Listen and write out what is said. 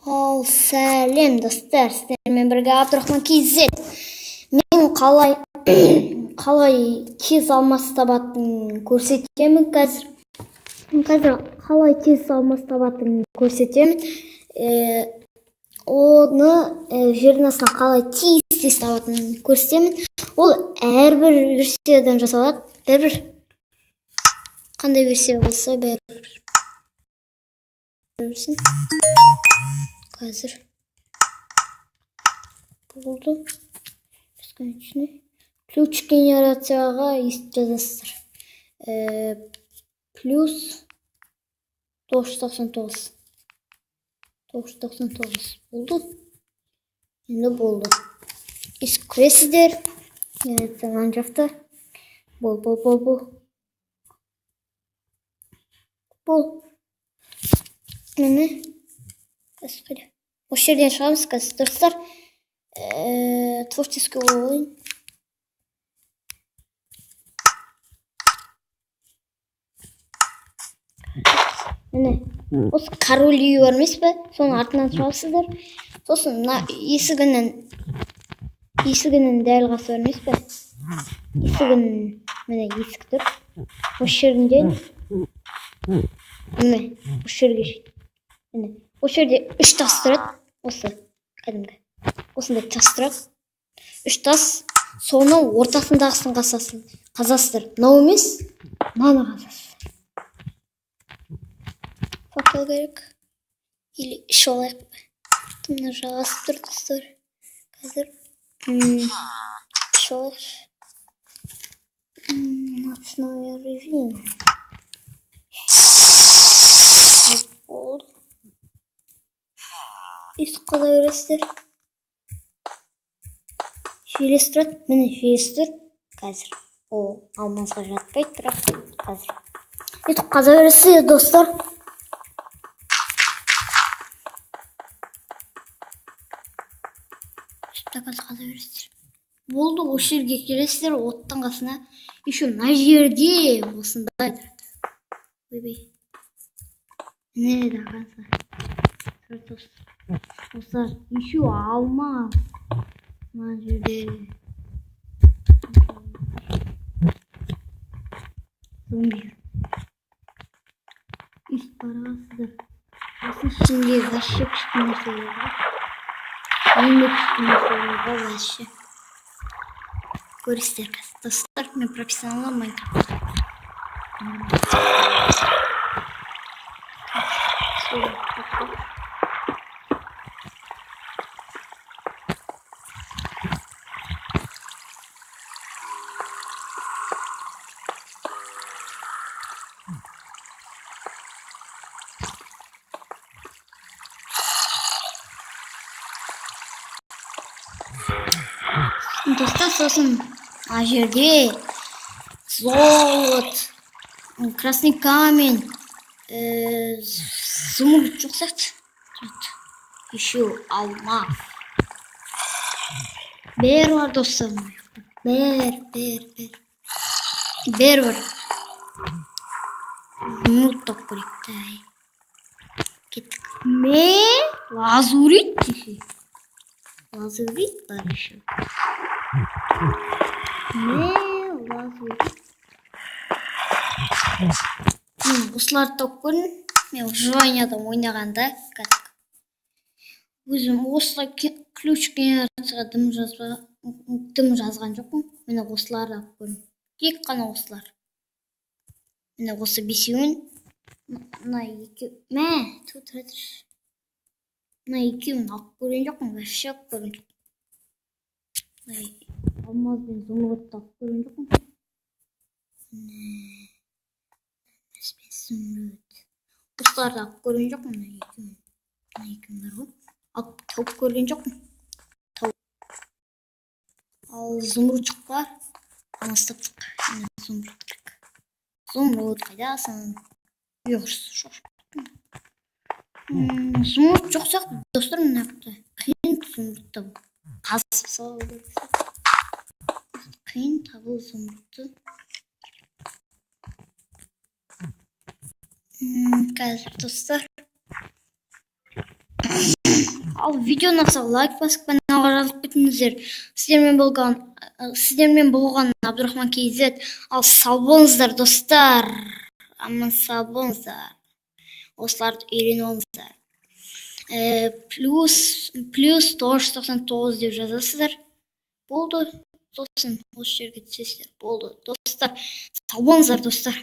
Ал сәлем достар, сіздермен бірге Абдурахман KZ. Мен қалай тез алмас табатын көрсетемін қазір. Қалай тез алмас табатын көрсетемін. Оны жердің астынан қалай тез табатын көрсетемін. Ол әрбір версиядан жасалады. Әрбір қандай версия болса бәрібір. Қазір болды. Бесконечный. Ключ генерацияға жазасыздар. Плюс 999. 999 болды. Енді болды. Кіресіздер. Жан жақта. Бол. Мені осы жерден шығамыз қазір достар. Творческий ойын. Міне осы король үйі бар емес пе? Соның артынан шығасыздар. Сосын мына есігінің дәл қасы бар емес пе? Міне есік тұр. Осы жерден міне осы жерге жетті. Міне осы жерде 3 тас тұрады. Осы кәдімгі осындай тас тұрады. 3 тас. Соның ортасындағысын қазасыздар. Мынау емес, мынаны қазасыздар. Фактал керек. Или ішіп алайық. Мына жағасып тұр достар. Қазір ішіп алайық. Ночная ревизия. Болды. Есік қалай өресіздер? Жүйелес тұрады. Міне жүйелес тұр. Қазір. Ол алмазға жатпайды, бірақ қазір. Есік қаза өресіздер, достар. Қаза өресіздер. Болды, осы жерге келесіздер, оттың қасына. Еще мына жерде осындай тұрады. Ойбай. Міне де қанса. Достар, еще алма. Мына жерде. Зомби жүр. Үст барасыздар. Осы ішінде вообще күшті нәрселер бар. Енді күшті нәрселер бар вообще. Көресіздер қазір. Достар, мен профессионал Майнкрафт. Достар, сосын ана жерде золот, красный камень, зумруд жоқ сияқты. Еще алмаз. Бер бар достар. Бер бар. Зумруд тауып көрейік. Кеттік. Лазурит десе. Лазурит бар еще. Лазурит. Осыларды тауып көрдім. Мен выживанияда ойнағанда өзім осылай ключ генерацияға дым жазған жоқпын. Міне осыларды алып көрдім. Тек қана осылар. Міне осы бесеуін. Мына екеуін алып көрген жоқпын. Вообще алып көрген жоқпын. Алмаз бен зумрудты алып көрген жоқпын. Осыларды алып көрген жоқпын. Мына екеуін бар ғой. Алып тауып көрген жоқпын. Ал зумрудчық бар. Анастаптық. Зумруд керек. Зумруд қайдасың? Зумруд жоқ сияқты. Достар, мына қиын зумруд табу. Қазып салу керек. Қиын табу зумрудты. Қазір достар Ал видеоны ұнаса лайк басып каналға жазылып кетіңіздер. Сіздермен болған Абдурахман KZ. Ал сау болыңыздар достар. Аман сау болыңыздар. Осыларды үйреніп алыңыздар. Плюс 999 деп жазасыздар. Болды. Сосын осы жерге түсесіздер. Болды. Достар, сау болыңыздар достар.